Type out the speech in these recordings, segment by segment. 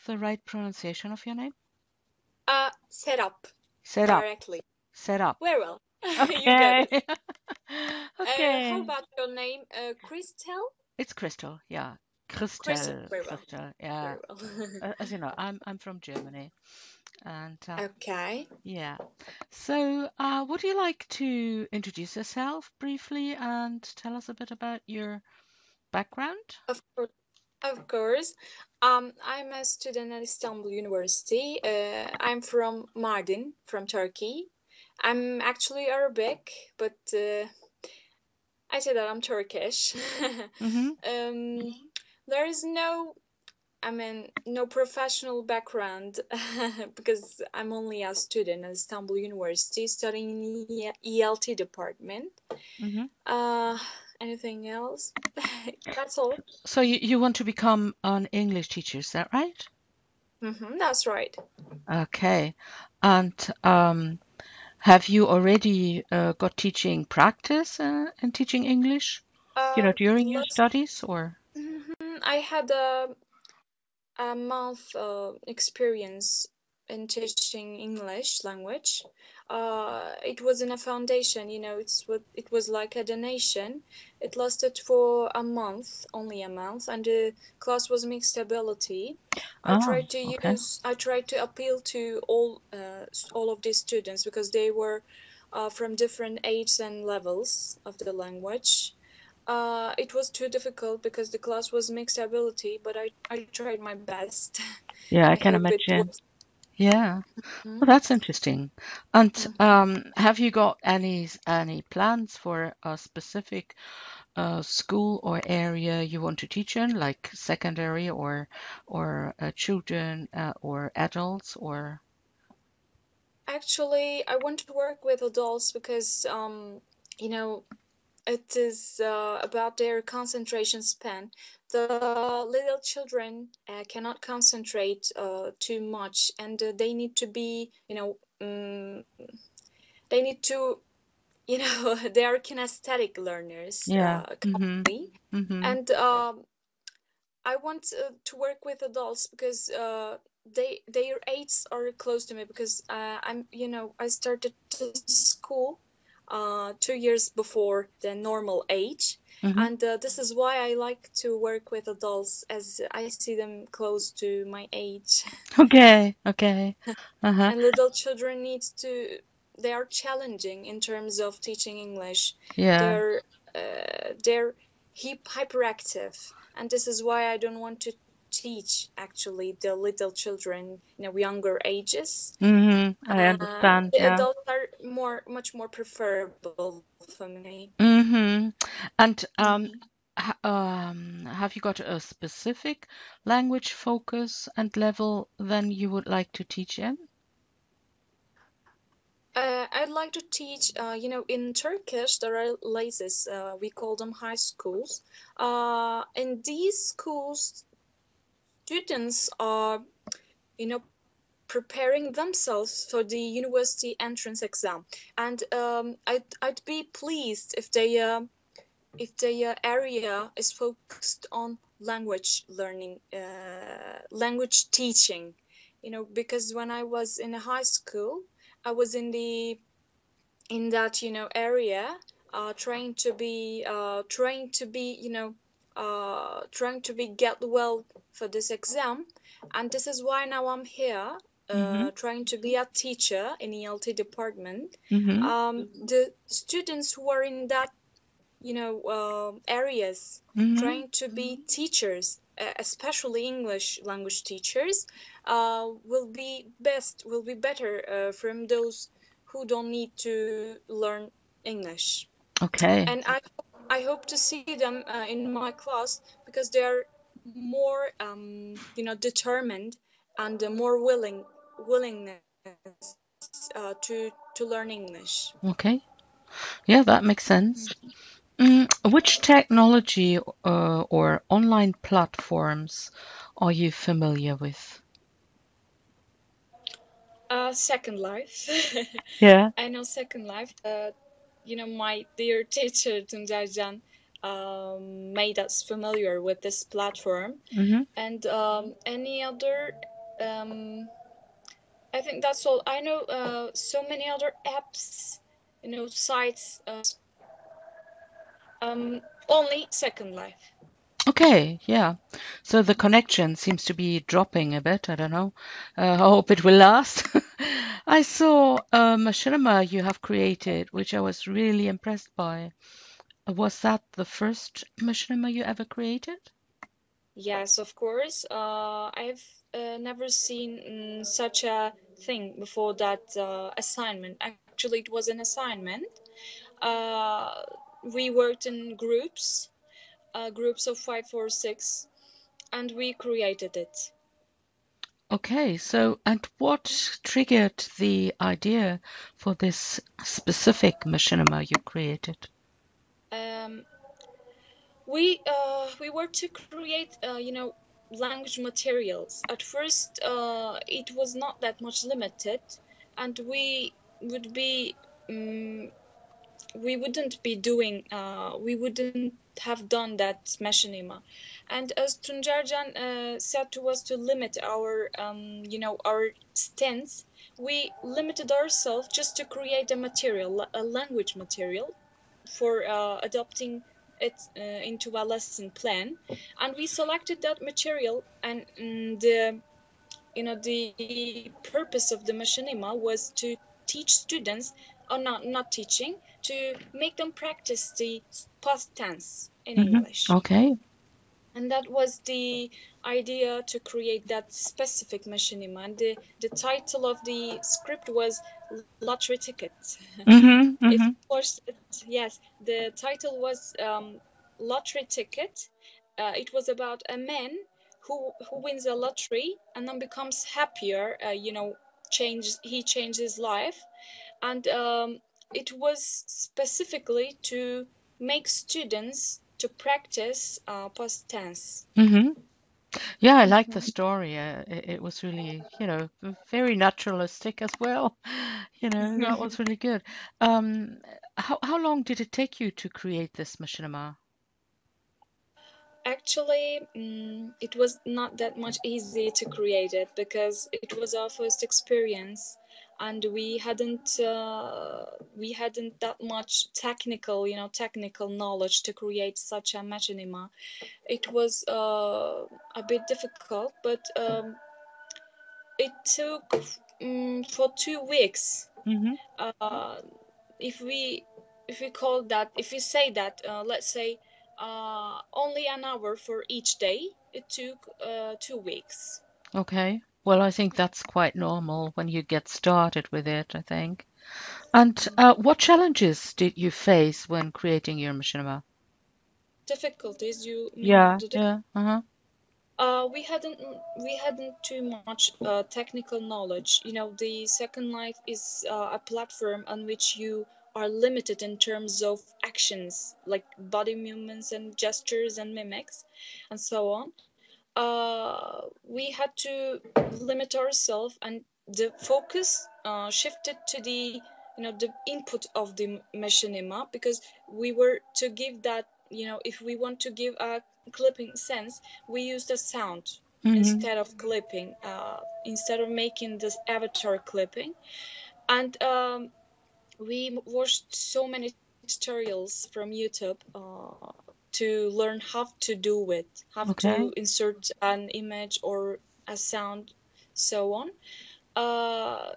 the right pronunciation of your name? Serap. Serap. Directly. Serap. Very well. You got Okay. it. How Okay. about your name? Christel? It's Christel. Yeah. Christel. Christel. Very well. Christel. Yeah. Very well. As you know, I'm from Germany, and Okay. yeah. So, would you like to introduce yourself briefly and tell us a bit about your background? Of course. Of course. I'm a student at Istanbul University. I'm from Mardin, from Turkey. I'm actually Arabic, but I say that I'm Turkish. Mm-hmm. um, there is no professional background because I'm only a student at Istanbul University studying in the ELT department. Mm-hmm. Uh, Anything else? That's all. So you want to become an English teacher, is that right? That's right. Okay. And have you already got teaching practice in teaching English, during your Last studies or? I had a month experience in teaching English language. It was in a foundation, it was like a donation. It lasted for a month, only a month, and the class was mixed ability. Oh, okay. I tried to appeal to all of these students because they were from different ages and levels of the language. It was too difficult because the class was mixed ability, but I tried my best. Yeah, I I can hope it imagine. was. Yeah. Mhm, Well, that's interesting. And mhm. have you got any plans for a specific school or area you want to teach in, like secondary or children or adults or? Actually, I want to work with adults because, it is about their concentration span. The little children cannot concentrate too much, and they need to be, they need to, they are kinesthetic learners, Yeah. Mm-hmm. commonly. Mm-hmm. And I want to work with adults because their ages are close to me because I started to school 2 years before the normal age, Mm-hmm. and this is why I like to work with adults as I see them close to my age. Okay. Okay. Uh-huh. And little children they are challenging in terms of teaching English. Yeah. They're hyperactive, and this is why I don't want to teach actually the little children, younger ages. Mm-hmm. I understand. The Yeah. adults are much more preferable for me. Mm-hmm. And Mhm. have you got a specific language focus and level then you would like to teach in? I'd like to teach, in Turkish, there are places, we call them high schools. In these schools, students are, you know, preparing themselves for the university entrance exam. And I'd be pleased if the area is focused on language learning, language teaching, because when I was in a high school, I was in that area, trying to be get well for this exam, and this is why now I'm here, Mm-hmm. trying to be a teacher in ELT department. Mm-hmm. The students who are in that areas, Mm-hmm. trying to be teachers, especially English language teachers, will be better from those who don't need to learn English. Okay. And I hope to see them in my class because they are more determined and more willingness to learn English. Okay. Yeah, that makes sense. Which technology or online platforms are you familiar with? Second Life. Yeah. I know Second Life. My dear teacher Tuncercan made us familiar with this platform, Mm-hmm. and any other. I think that's all. I know so many other apps, sites. Only Second Life. Okay, yeah. So the connection seems to be dropping a bit. I don't know. I hope it will last. I saw a machinima you have created, which I was really impressed by. Was that the first machinima you ever created? Yes, of course. I've never seen such a thing before that assignment. Actually, it was an assignment. Uh, we worked in groups of 5 or 6, and we created it. Okay, so and what triggered the idea for this specific machinima you created? Um, we were to create language materials. At first it was not that much limited, and would be um, we wouldn't be doing we wouldn't have done that machinima. And as Tunjarjan said to us to limit our our stance, we limited ourselves just to create a material, a language material, for adopting it into a lesson plan. And we selected that material, and the purpose of the machinima was to teach students, or not teaching, to make them practice the past tense in English. Okay. And that was the idea to create that specific machinima. And the title of the script was Lottery Ticket. Mm-hmm, If mm-hmm. course, yes, the title was Lottery Ticket. It was about a man who wins a lottery and then becomes happier. He changed his life. And it was specifically to make students to practice past tense. Mm-hmm. Yeah, I like the Mhm. story. It was really, very naturalistic as well. That was really good. Um, how long did it take you to create this machinima? Actually, it was not that much easy to create it because it was our first experience, and we hadn't that much technical knowledge to create such a machinima. It was a bit difficult, but it took for 2 weeks. Mm-hmm. Uh, if we if we say that, let's say only an hour for each day, it took 2 weeks. Okay. Well, I think that's quite normal when you get started with it, I think. And what challenges did you face when creating your machinima? Difficulties, you mean Yeah, yeah, uh-huh. we hadn't too much technical knowledge. The Second Life is a platform on which you are limited in terms of actions like body movements and gestures and mimics and so on. We had to limit ourselves, and the focus shifted to the input of the machinima, because we were to give that, if we want to give a clipping sense, we used a sound Mm-hmm. instead of clipping, instead of making this avatar clipping. And we watched so many tutorials from YouTube to learn how to do it, how Okay. to insert an image or a sound, so on. Uh,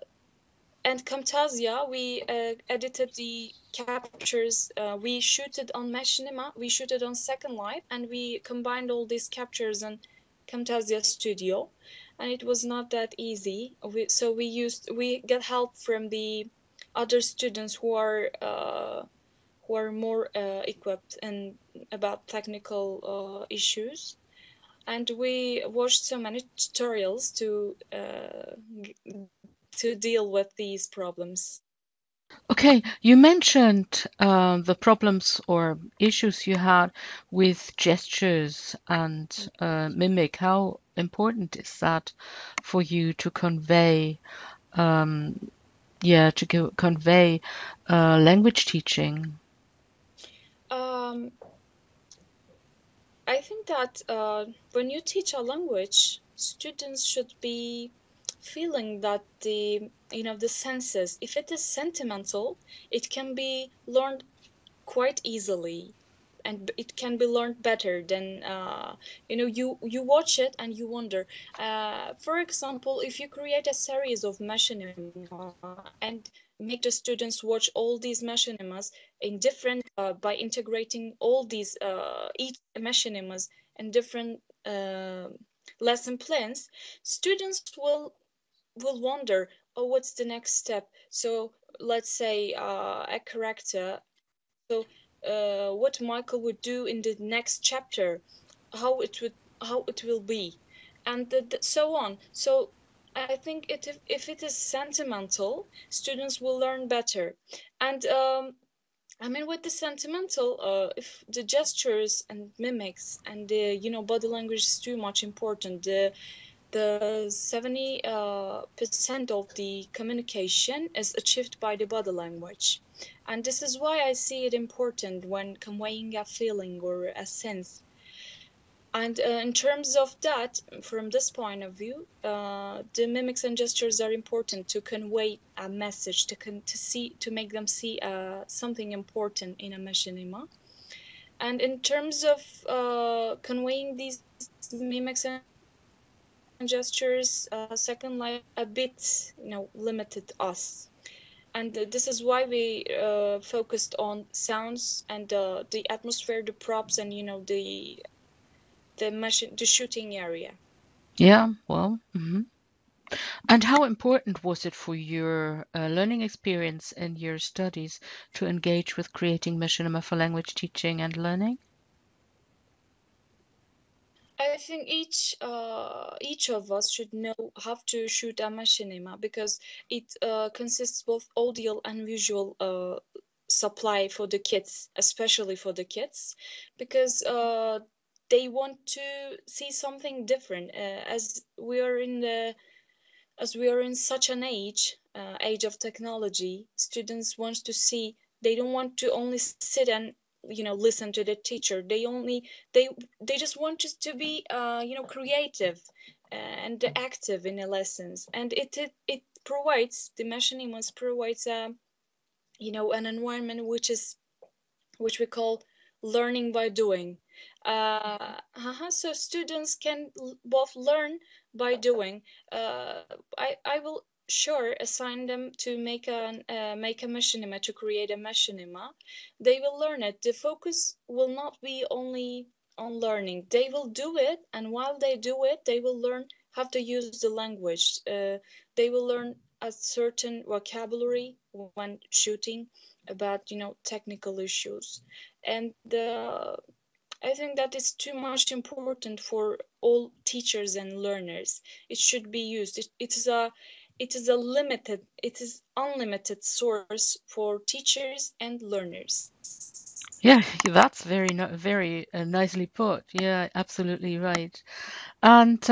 and Camtasia, we edited the captures. We shooted on Machinima, we shooted on Second Life, and we combined all these captures in Camtasia Studio. And it was not that easy. So we get help from the other students who are more equipped and about technical issues. And we watched so many tutorials to deal with these problems. Okay, you mentioned the problems or issues you had with gestures and mimic. How important is that for you to convey, um, convey language teaching? Um, I think that when you teach a language, students should be feeling that the the senses, if it is sentimental, it can be learned quite easily, and it can be learned better than you watch it and you wonder. For example, if you create a series of machinima and make the students watch all these machinimas in different by integrating all these each machinimas in different lesson plans, students will wonder, oh, what's the next step? So let's say a character, so what Michael would do in the next chapter, how it would how it will be, and so on. So I think if it is sentimental, students will learn better. And I mean, with the sentimental, if the gestures and mimics and the body language is too much important. The 70% percent of the communication is achieved by the body language. And this is why I see it important when conveying a feeling or a sense. And in terms of that, from this point of view, the mimics and gestures are important to convey a message, to make them see something important in a machinima. And in terms of conveying these mimics and gestures, Second Life a bit, limited us. And this is why we focused on sounds and the atmosphere, the props, and the shooting area. Yeah, well, And how important was it for your learning experience and your studies to engage with creating machinima for language teaching and learning? I think each of us should know how to shoot a machinima because it consists both audio and visual supply for the kids, especially for the kids, because they want to see something different. As we are in such an age of technology, students want to see. They don't want to only sit and listen to the teacher. They they just want to be creative and active in the lessons, and it provides the machinimas provides an environment which we call learning by doing. So students can both learn by doing. Uh, I will sure assign them to make a machinima, to create a machinima. They will learn it. The focus will not be only on learning. They will do it, and while they do it, they will learn how to use the language. They will learn a certain vocabulary when shooting about technical issues. And I think that is too much important for all teachers and learners. It should be used. It is unlimited source for teachers and learners. Yeah, that's very nicely put. Yeah, absolutely right. And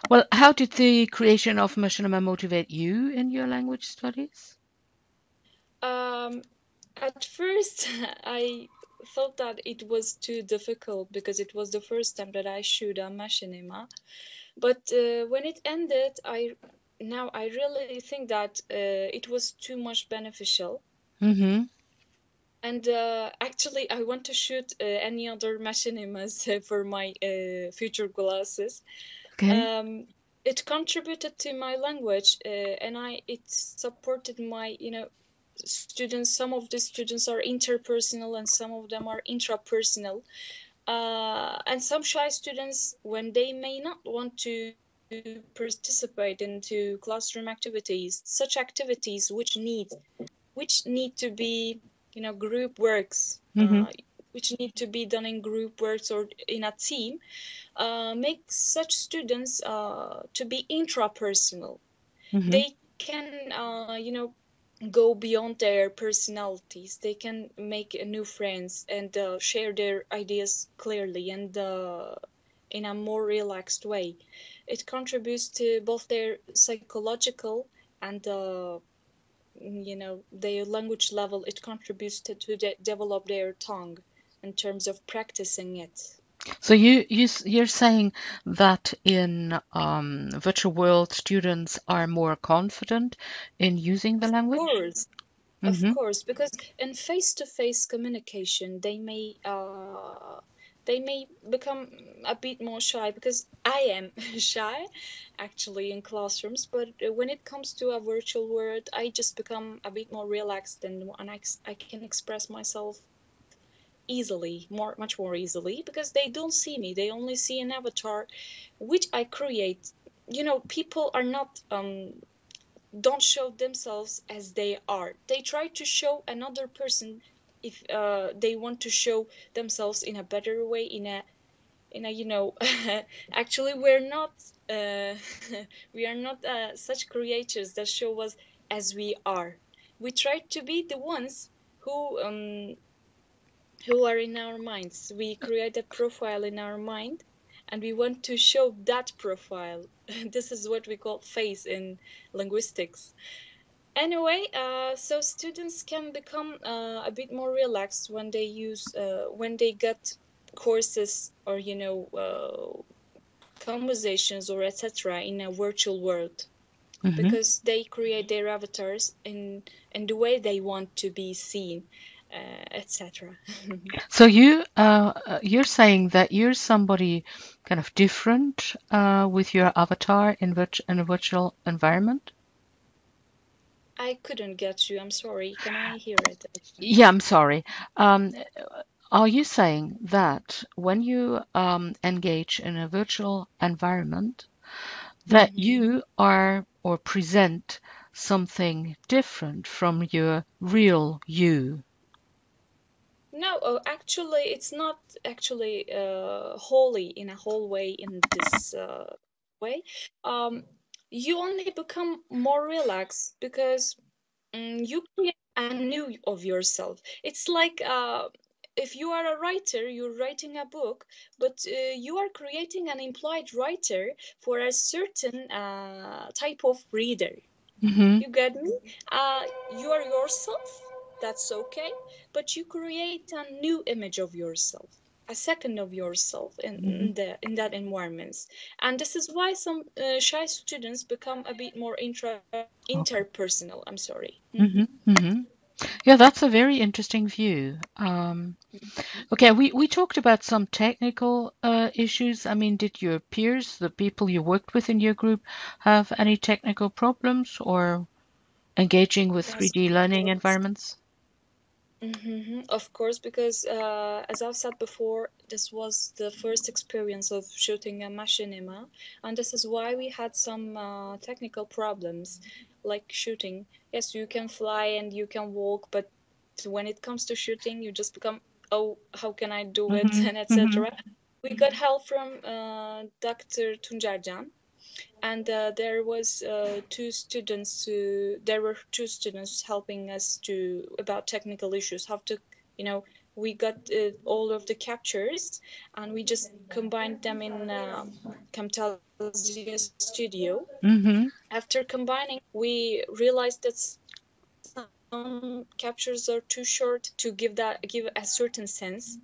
well, how did the creation of machinima motivate you in your language studies? Um, at first, I thought that it was too difficult because it was the first time that I shoot a machinima. But when it ended, I really think that it was too much beneficial. Mm-hmm. And actually, I want to shoot any other machinimas for my future classes. Okay. It contributed to my language, and it supported my, students. Some of the students are interpersonal, and some of them are intrapersonal. And some shy students, when they may not want to participate into classroom activities, such activities which need to be group works, Mm-hmm. which need to be done in group works or in a team, make such students to be intrapersonal. Mm-hmm. They can go beyond their personalities. They can make new friends and share their ideas clearly and in a more relaxed way. It contributes to both their psychological and their language level. It contributes to develop their tongue in terms of practicing it. So you're saying that in virtual world students are more confident in using the Of language? course, of Mm-hmm. course, because in face-to-face communication, they may become a bit more shy because I am shy actually in classrooms, but when it comes to a virtual world, I just become a bit more relaxed and I can express myself easily, much more easily because they don't see me. They only see an avatar which I create. You know, people are not don't show themselves as they are. They try to show another person if they want to show themselves in a better way, in a actually we're not uh, we are not such creatures that show us as we are. We try to be the ones who are in our minds. We create a profile in our mind and we want to show that profile. This is what we call face in linguistics. Anyway, so students can become a bit more relaxed when they get courses or conversations or etc. in a virtual world Mm-hmm. because they create their avatars in the way they want to be seen, etc. So you're saying that you're somebody kind of different with your avatar in a virtual environment? I couldn't get you. I'm sorry. Can I hear it again? Yeah, I'm sorry. Um, are you saying that when you engage in a virtual environment, that Hmm. you are or present something different from your real you? No, actually, it's not actually wholly in a whole way in this way. Um, you only become more relaxed because you create a new of yourself. It's like if you are a writer, you're writing a book, but you are creating an implied writer for a certain type of reader. Hmm. You get me? You are yourself, that's okay, but you create a new image of yourself, a second of yourself in that environments. And this is why some shy students become a bit more Okay. interpersonal. I'm sorry. Hmm. Hmm. Yeah, that's a very interesting view. Okay, we talked about some technical issues. I mean, did your peers, the people you worked with in your group, have any technical problems or engaging with Yes, 3D of learning course. environments? Of course, because as I've said before, this was the first experience of shooting a machinima, and this is why we had some technical problems, like shooting. Yes, you can fly and you can walk, but when it comes to shooting, you just become, oh, how can I do it, Hmm. and Hmm. etc. We got help from Dr. Tuncercan, and there were two students helping us to about technical issues, how to, you know we got all of the captures and we just combined them in Camtasia Studio. Hmm. After combining, we realized that some captures are too short to give a certain sense,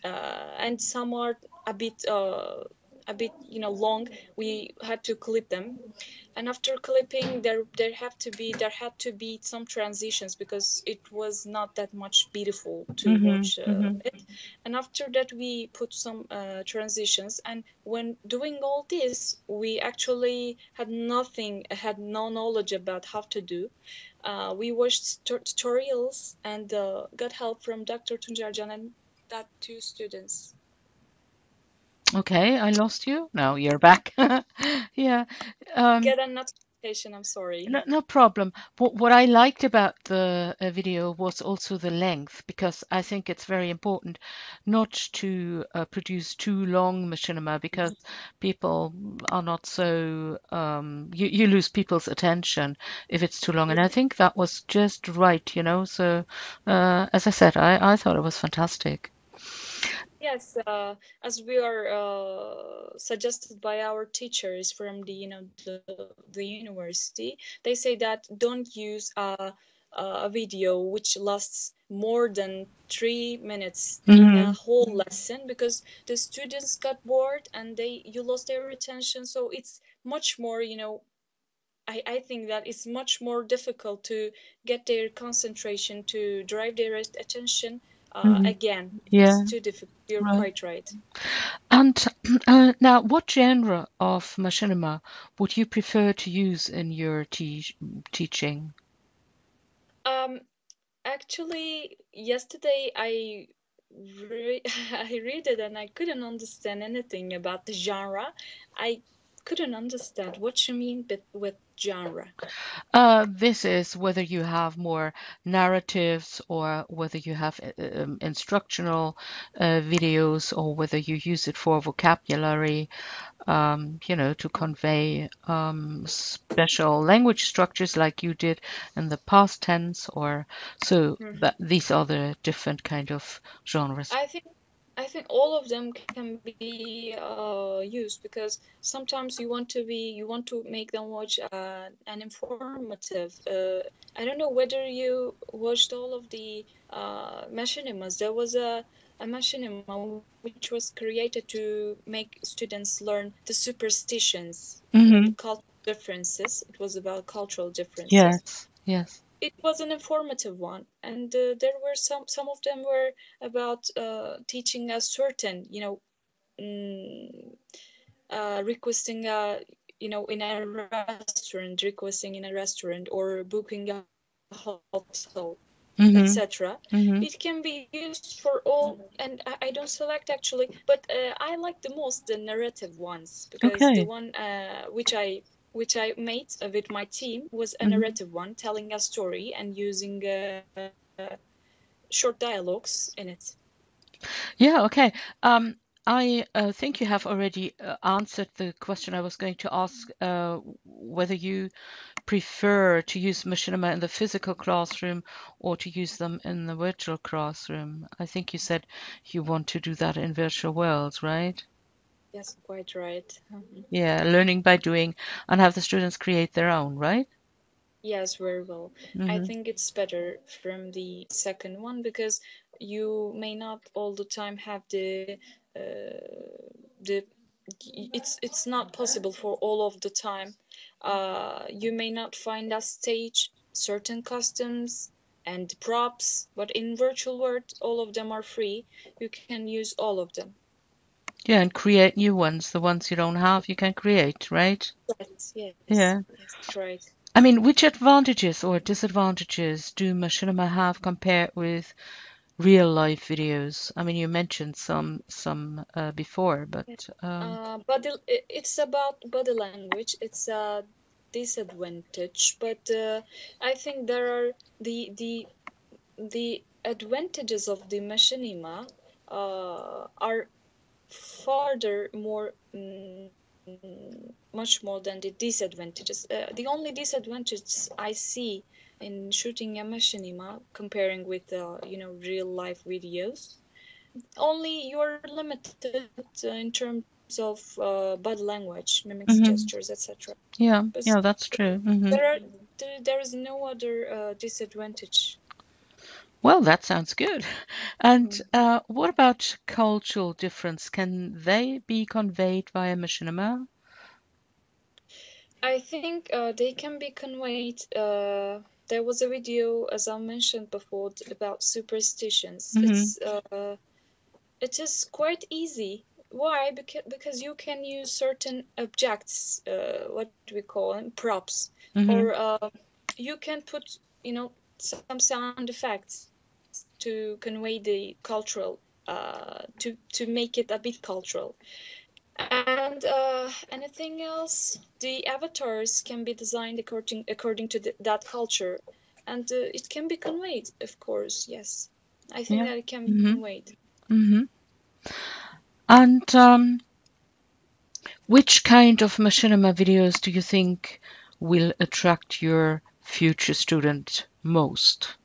and some are a bit long. We had to clip them, and after clipping, there had to be some transitions because it was not that much beautiful to Hmm. watch Hmm. it. And after that, we put some transitions, and when doing all this, we actually had no knowledge about how to do. We watched tutorials and got help from Dr. Tuncercan and that two students. Okay, I lost you. No, you're back. Yeah. Um, Get a notification, I'm sorry. no problem. What I liked about the video was also the length, because I think it's very important not to produce too long machinima, because people are not so you lose people's attention if it's too long. And I think that was just right, you know. So as I said, I thought it was fantastic. Yes, as we are suggested by our teachers from the university, they say that don't use a video which lasts more than 3 minutes in a whole lesson, because the students got bored and you lost their attention. So it's much more, I think that it's much more difficult to get their concentration, to drive their attention again. Yeah, It's too difficult. You're right. quite right. And now, what genre of machinima would you prefer to use in your teaching? Um, Actually, yesterday I read it and I couldn't understand anything about the genre. I couldn't understand what you mean with genre. This is whether you have more narratives or whether you have instructional videos or whether you use it for vocabulary, to convey special language structures like you did in the past tense, or so Mhm. that these are the different kind of genres. I think I think all of them can be used, because sometimes you want to make them watch an informative. I don't know whether you watched all of the machinimas. There was a machinima which was created to make students learn the superstitions Mm-hmm. and cultural differences. It was about cultural differences. Yes, yes. It was an informative one, and there were some of them were about teaching a certain, mm, requesting in a restaurant, requesting in a restaurant, or booking a hotel, Mm-hmm. etc. Mm-hmm. It can be used for all, and I don't select actually, but I like the most the narrative ones, because the Okay. one which I made with my team was a Mm-hmm. narrative one, telling a story and using short dialogues in it. Yeah, okay. I think you have already answered the question I was going to ask, whether you prefer to use machinima in the physical classroom or to use them in the virtual classroom. I think you said you want to do that in virtual worlds, right? Yes, quite right. Mhm. Yeah, learning by doing and have the students create their own, right? Yes, very well. I Mm-hmm. think it's better from the second one, because you may not all the time have the it's not possible for all of the time. You may not find a stage, certain customs and props, but in virtual world, all of them are free. You can use all of them. Yeah, and create new ones. The ones you don't have, you can create, right? Yes, yes, Yeah. yes, right. I mean, which advantages or disadvantages do machinima have compared with real life videos? I mean, you mentioned some before, but Yes. It's about body language. It's a disadvantage, but I think there are the advantages of the machinima are farther more, much more than the disadvantages. The only disadvantage I see in shooting a machinima, comparing with real life videos, only you're limited in terms of body language, mimics, gestures, hmm etc. yeah, But yeah, that's true. there is no other disadvantage. Well, that sounds good. And Mm. what about cultural difference? Can they be conveyed via machinima? I think they can be conveyed. There was a video, as I mentioned before, about superstitions. hmm It is quite easy. Why? Because you can use certain objects, what do we call them, props, or hmm you can put, some sound effects to convey the cultural, to make it a bit cultural. And anything else, the avatars can be designed according to that culture, and it can be conveyed, of course. Yes, I think Yeah. that it can be hmm conveyed. hmm And which kind of machinima videos do you think will attract your future student most?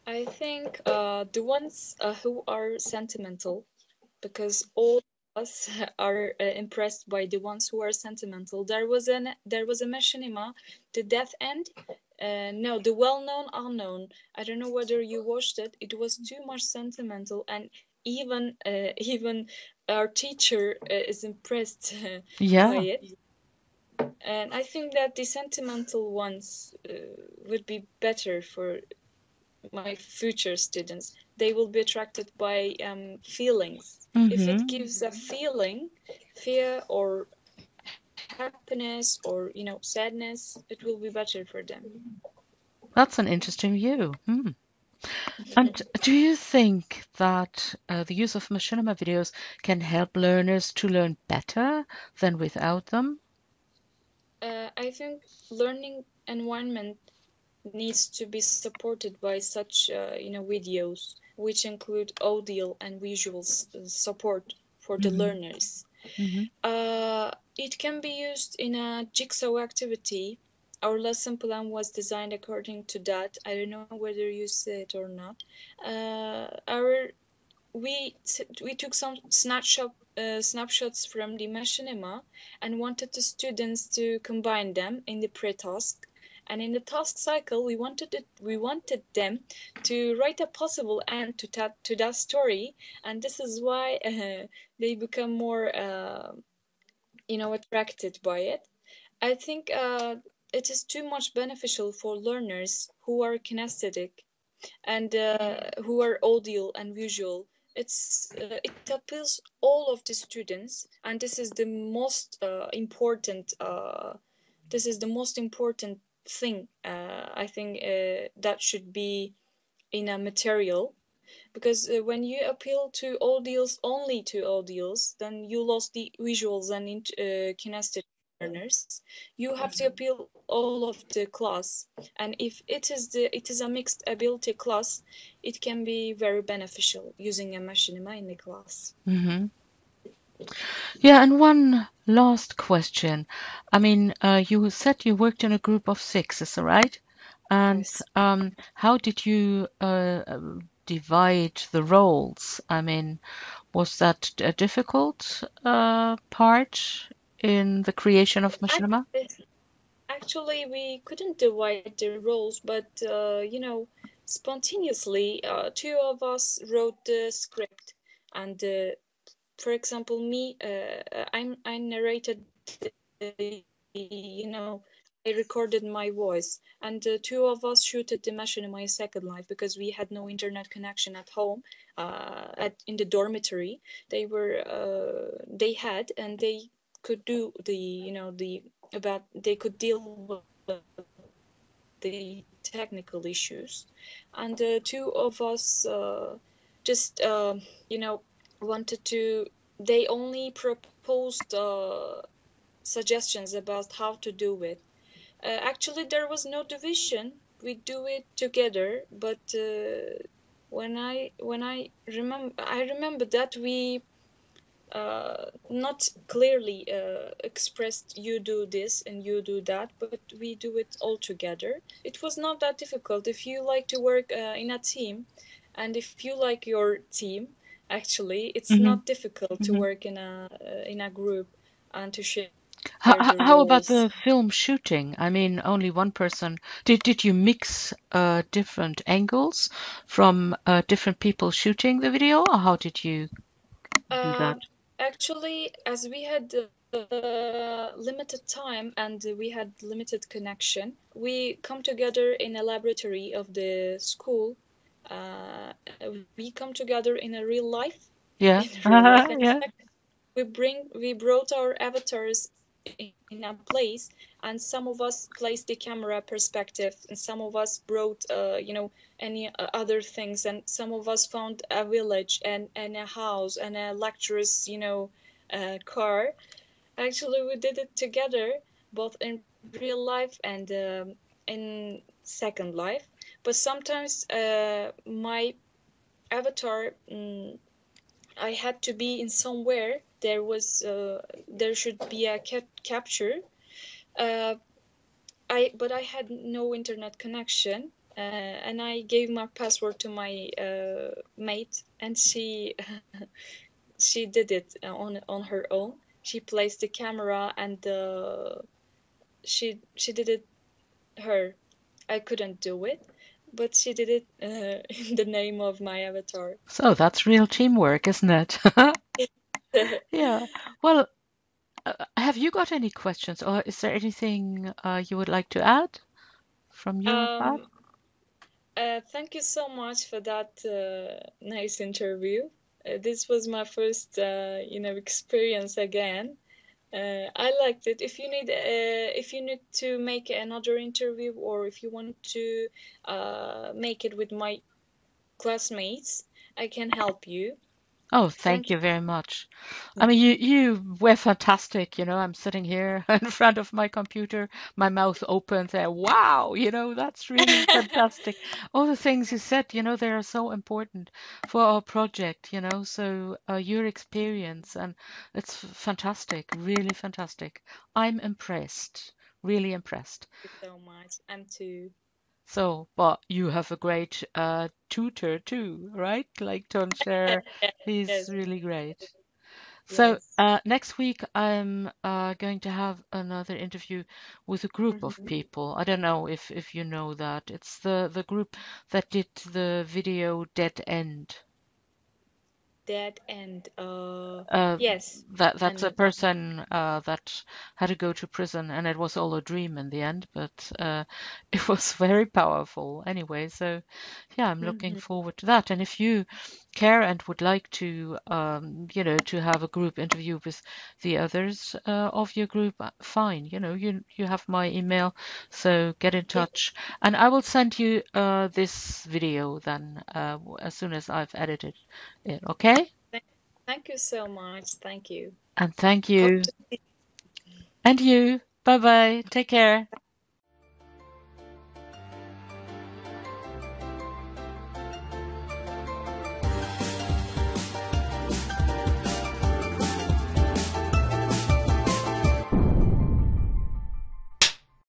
I think the ones who are sentimental, because all of us are impressed by the ones who are sentimental. There was a machinima, The Death End. No, the well-known unknown. I don't know whether you watched it. It was too much sentimental, and even our teacher is impressed by Yeah. it. And I think that the sentimental ones would be better for my future students. They will be attracted by feelings. If it gives a feeling, fear or happiness or sadness, it will be better for them. That's an interesting view. Hmm. And do you think that the use of machinima videos can help learners to learn better than without them? I think learning environment needs to be supported by such videos, which include audio and visual support for the Hmm. learners. Hmm. It can be used in a jigsaw activity. Our lesson plan was designed according to that. I don't know whether you see it or not. Our we took some snapshots from the machinima and wanted the students to combine them in the pre-task. And in the task cycle, we wanted them to write a possible end to that story, and this is why they become more attracted by it. I think it is too much beneficial for learners who are kinesthetic and who are audio and visual. It appeals all of the students, and this is the most important thing I think that should be in a material, because when you appeal to audios, only to audios, then you lost the visuals and kinesthetic learners. You have to appeal all of the class, and if it is a mixed ability class, it can be very beneficial using a machinima in the class. Hmm. Yeah, and one last question. I mean, you said you worked in a group of six, is that right? And Yes. how did you divide the roles? I mean, was that a difficult part in the creation of Machinima? Actually, we couldn't divide the roles, but spontaneously, two of us wrote the script, and for example, me, I narrated, the, I recorded my voice, and two of us shooted the mission in my second life because we had no internet connection at home, in the dormitory. They had, and they could do they could deal with the technical issues, and two of us just wanted to. They only proposed suggestions about how to do it. Actually, there was no division. We do it together, but I remember that we not clearly expressed you do this and you do that, but we do it all together. It was not that difficult if you like to work in a team, and if you like your team. Actually, it's Hmm. not difficult to Hmm. work in a group and to share the How about roles. the film shooting? I mean, only one person. Did you mix different angles from different people shooting the video, or how did you do that? Um, Actually, as we had limited time and we had limited connection, we come together in a laboratory of the school. Uh, we come together in a real life, Yeah. in real life, and Yeah. we brought our avatars in a place, and some of us placed the camera perspective, and some of us brought any other things, and some of us found a village and a house and a luxurious car. Actually, we did it together, both in real life and in second life. But sometimes my avatar, I had to be in somewhere. There should be a capture. Uh, I had no internet connection, and I gave my password to my mate, and she did it on her own. She placed the camera, and she did it her. I couldn't do it, but she did it in the name of my avatar. So that's real teamwork, isn't it? Yeah. Well, have you got any questions, or is there anything you would like to add from your part? um, Thank you so much for that nice interview. This was my first, experience again. I liked it. If you need to make another interview, or if you want to make it with my classmates, I can help you. Oh, thank Thank you very much. I mean, you were fantastic. I'm sitting here in front of my computer, my mouth open there. Wow, that's really fantastic. All the things you said, they are so important for our project, so your experience, and it's fantastic, really fantastic. I'm impressed, really impressed. you so much. I'm too. So, but you have a great tutor too, right? Like Toncher, Yes, he's yes, really great. So yes. next week I'm going to have another interview with a group of Mhm. people. I don't know if you know that. It's the group that did the video Dead End. That and Uh, yes, I that's a know. person that had to go to prison, and it was all a dream in the end, but it was very powerful anyway. So, yeah, I'm looking Mhm. forward to that. And if you care and would like to, to have a group interview with the others of your group, fine. You have my email, so get in Yeah. touch, and I will send you this video then as soon as I've edited it. Okay? Thank, thank you so much. Thank you. And thank Hope you. to see And you. Bye bye. Take care.